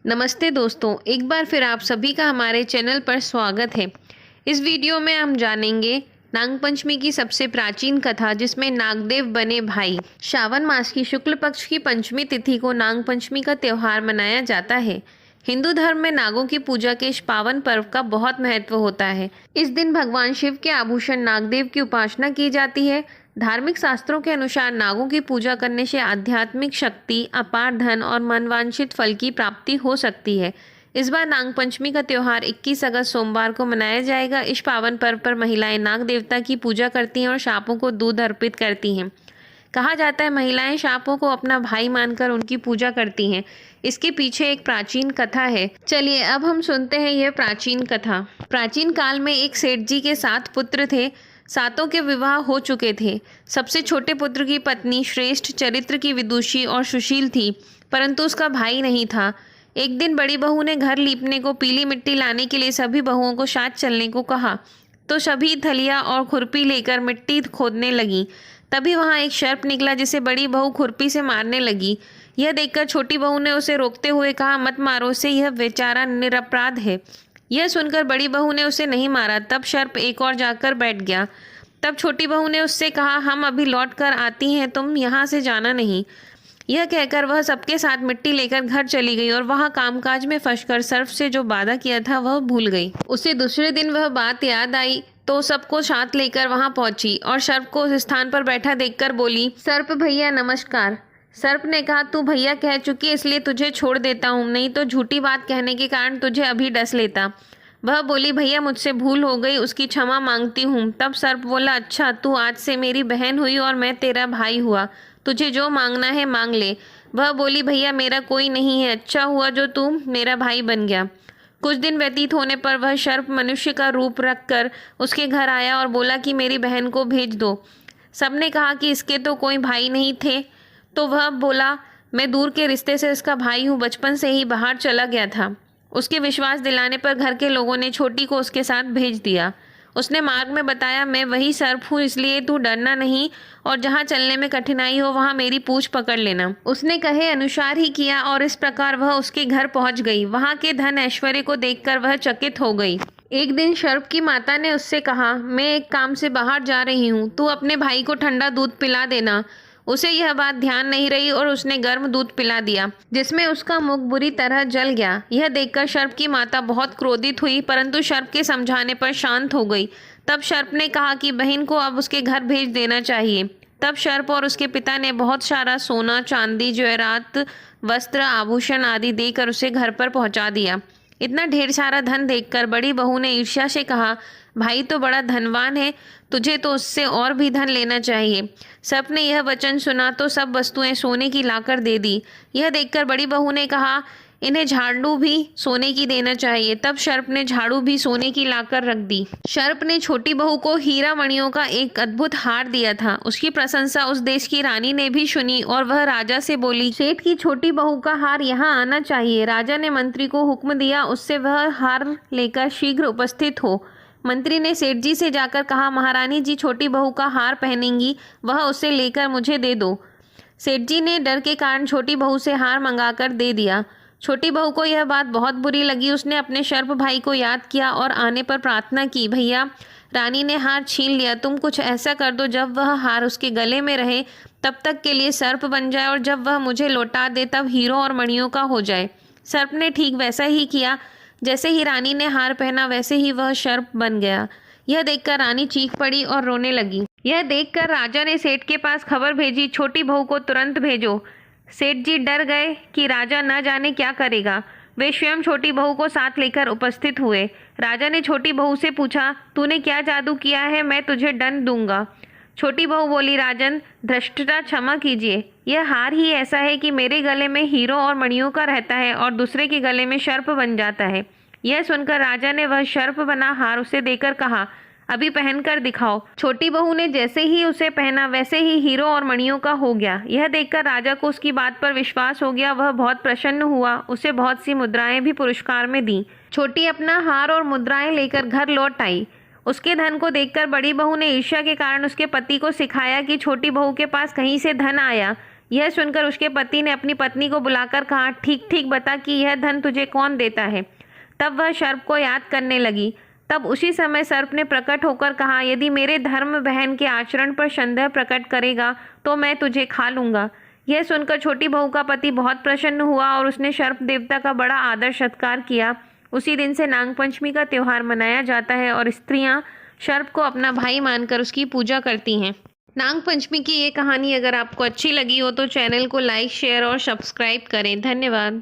नमस्ते दोस्तों, एक बार फिर आप सभी का हमारे चैनल पर स्वागत है। इस वीडियो में हम जानेंगे नागपंचमी की सबसे प्राचीन कथा, जिसमें नागदेव बने भाई। श्रावण मास की शुक्ल पक्ष की पंचमी तिथि को नागपंचमी का त्यौहार मनाया जाता है। हिंदू धर्म में नागों की पूजा के इस पावन पर्व का बहुत महत्व होता है। इस दिन भगवान शिव के आभूषण नागदेव की उपासना की जाती है। धार्मिक शास्त्रों के अनुसार नागों की पूजा करने से आध्यात्मिक शक्ति, अपार धन और मनवांछित फल की प्राप्ति हो सकती है। इस बार नागपंचमी का त्यौहार 21 अगस्त सोमवार को मनाया जाएगा। इस पावन पर्व पर महिलाएं नाग देवता की पूजा करती हैं और सांपों को दूध अर्पित करती हैं। कहा जाता है महिलाएं सांपों को अपना भाई मानकर उनकी पूजा करती हैं। इसके पीछे एक प्राचीन कथा है। चलिए अब हम सुनते हैं यह प्राचीन कथा। प्राचीन काल में एक सेठ जी के 7 पुत्र थे। सातों के विवाह हो चुके थे। सबसे छोटे पुत्र की पत्नी श्रेष्ठ चरित्र की विदुषी और सुशील थी, परंतु उसका भाई नहीं था। एक दिन बड़ी बहू ने घर लीपने को पीली मिट्टी लाने के लिए सभी बहुओं को साथ चलने को कहा, तो सभी थलिया और खुरपी लेकर मिट्टी खोदने लगी। तभी वहां एक सर्प निकला, जिसे बड़ी बहू खुरपी से मारने लगी। यह देखकर छोटी बहू ने उसे रोकते हुए कहा, मत मारो उसे, यह बेचारा निरपराध है। यह सुनकर बड़ी बहू ने उसे नहीं मारा। तब सर्प एक और जाकर बैठ गया। तब छोटी बहू ने उससे कहा, हम अभी लौट कर आती हैं, तुम यहाँ से जाना नहीं। यह कहकर वह सबके साथ मिट्टी लेकर घर चली गई और वहाँ कामकाज में फंसकर सर्प से जो वादा किया था वह भूल गई। उसे दूसरे दिन वह बात याद आई तो सबको साथ लेकर वहाँ पहुंची और सर्प को उस स्थान पर बैठा देखकर बोली, सर्प भैया नमस्कार। सर्प ने कहा, तू भैया कह चुकी इसलिए तुझे छोड़ देता हूँ, नहीं तो झूठी बात कहने के कारण तुझे अभी डस लेता। वह बोली, भैया मुझसे भूल हो गई, उसकी क्षमा मांगती हूँ। तब सर्प बोला, अच्छा तू आज से मेरी बहन हुई और मैं तेरा भाई हुआ, तुझे जो मांगना है मांग ले। वह बोली, भैया मेरा कोई नहीं है, अच्छा हुआ जो तू मेरा भाई बन गया। कुछ दिन व्यतीत होने पर वह सर्प मनुष्य का रूप रखकर उसके घर आया और बोला कि मेरी बहन को भेज दो। सबने कहा कि इसके तो कोई भाई नहीं थे, तो वह बोला, मैं दूर के रिश्ते से इसका भाई हूँ, बचपन से ही बाहर चला गया था। उसके विश्वास दिलाने पर घर के लोगों ने छोटी को उसके साथ भेज दिया। उसने मार्ग में बताया, मैं वही सर्प हूँ, इसलिए तू डरना नहीं और जहाँ चलने में कठिनाई हो वहाँ मेरी पूंछ पकड़ लेना। उसने कहे अनुसार ही किया और इस प्रकार वह उसके घर पहुँच गई। वहाँ के धन ऐश्वर्य को देखकर वह चकित हो गई। एक दिन सर्प की माता ने उससे कहा, मैं एक काम से बाहर जा रही हूँ, तू अपने भाई को ठंडा दूध पिला देना। उसे यह बात ध्यान नहीं रही और उसने गर्म दूध पिला दिया, जिसमें उसका मुख बुरी तरह जल गया। यह देखकर सर्प की माता बहुत क्रोधित हुई, परंतु सर्प के समझाने पर शांत हो गई। तब सर्प ने कहा कि बहन को अब उसके घर भेज देना चाहिए। तब सर्प और उसके पिता ने बहुत सारा सोना, चांदी, जवेरात, वस्त्र, आभूषण आदि देकर उसे घर पर पहुंचा दिया। इतना ढेर सारा धन देखकर बड़ी बहू ने ईर्ष्या से कहा, भाई तो बड़ा धनवान है, तुझे तो उससे और भी धन लेना चाहिए। सर्प ने यह वचन सुना तो सब वस्तुएं सोने की लाकर दे दी। यह देखकर बड़ी बहू ने कहा, इन्हें झाड़ू भी सोने की देना चाहिए। तब सर्प ने झाड़ू भी सोने की लाकर रख दी। सर्प ने छोटी बहू को हीरा मणियों का एक अद्भुत हार दिया था। उसकी प्रशंसा उस देश की रानी ने भी सुनी और वह राजा से बोली, सेठ की छोटी बहू का हार यहाँ आना चाहिए। राजा ने मंत्री को हुक्म दिया, उससे वह हार लेकर शीघ्र उपस्थित हो। मंत्री ने सेठ जी से जाकर कहा, महारानी जी छोटी बहू का हार पहनेंगी, वह उसे लेकर मुझे दे दो। सेठ जी ने डर के कारण छोटी बहू से हार मंगाकर दे दिया। छोटी बहू को यह बात बहुत बुरी लगी। उसने अपने सर्प भाई को याद किया और आने पर प्रार्थना की, भैया रानी ने हार छीन लिया, तुम कुछ ऐसा कर दो जब वह हार उसके गले में रहे तब तक के लिए सर्प बन जाए और जब वह मुझे लौटा दे तब हीरों और मणियों का हो जाए। सर्प ने ठीक वैसा ही किया। जैसे ही रानी ने हार पहना वैसे ही वह सर्प बन गया। यह देखकर रानी चीख पड़ी और रोने लगी। यह देखकर राजा ने सेठ के पास खबर भेजी, छोटी बहू को तुरंत भेजो। सेठ जी डर गए कि राजा न जाने क्या करेगा। वे स्वयं छोटी बहू को साथ लेकर उपस्थित हुए। राजा ने छोटी बहू से पूछा, तूने क्या जादू किया है, मैं तुझे दंड दूंगा। छोटी बहू बोली, राजन धृष्टता क्षमा कीजिए, यह हार ही ऐसा है कि मेरे गले में हीरों और मणियों का रहता है और दूसरे के गले में सर्प बन जाता है। यह सुनकर राजा ने वह सर्प बना हार उसे देकर कहा, अभी पहनकर दिखाओ। छोटी बहू ने जैसे ही उसे पहना वैसे ही हीरों और मणियों का हो गया। यह देखकर राजा को उसकी बात पर विश्वास हो गया। वह बहुत प्रसन्न हुआ। उसे बहुत सी मुद्राएं भी पुरस्कार में दी। छोटी अपना हार और मुद्राएं लेकर घर लौट आई। उसके धन को देखकर बड़ी बहू ने ईर्ष्या के कारण उसके पति को सिखाया कि छोटी बहू के पास कहीं से धन आया, यह सुनकर उसके पति ने अपनी पत्नी को बुलाकर कहा, ठीक ठीक बता कि यह धन तुझे कौन देता है। तब वह सर्प को याद करने लगी। तब उसी समय सर्प ने प्रकट होकर कहा, यदि मेरे धर्म बहन के आचरण पर संदेह प्रकट करेगा तो मैं तुझे खा लूँगा। यह सुनकर छोटी बहू का पति बहुत प्रसन्न हुआ और उसने सर्प देवता का बड़ा आदर सत्कार किया। उसी दिन से नागपंचमी का त्यौहार मनाया जाता है और स्त्रियां सर्प को अपना भाई मानकर उसकी पूजा करती हैं। नागपंचमी की ये कहानी अगर आपको अच्छी लगी हो तो चैनल को लाइक, शेयर और सब्सक्राइब करें। धन्यवाद।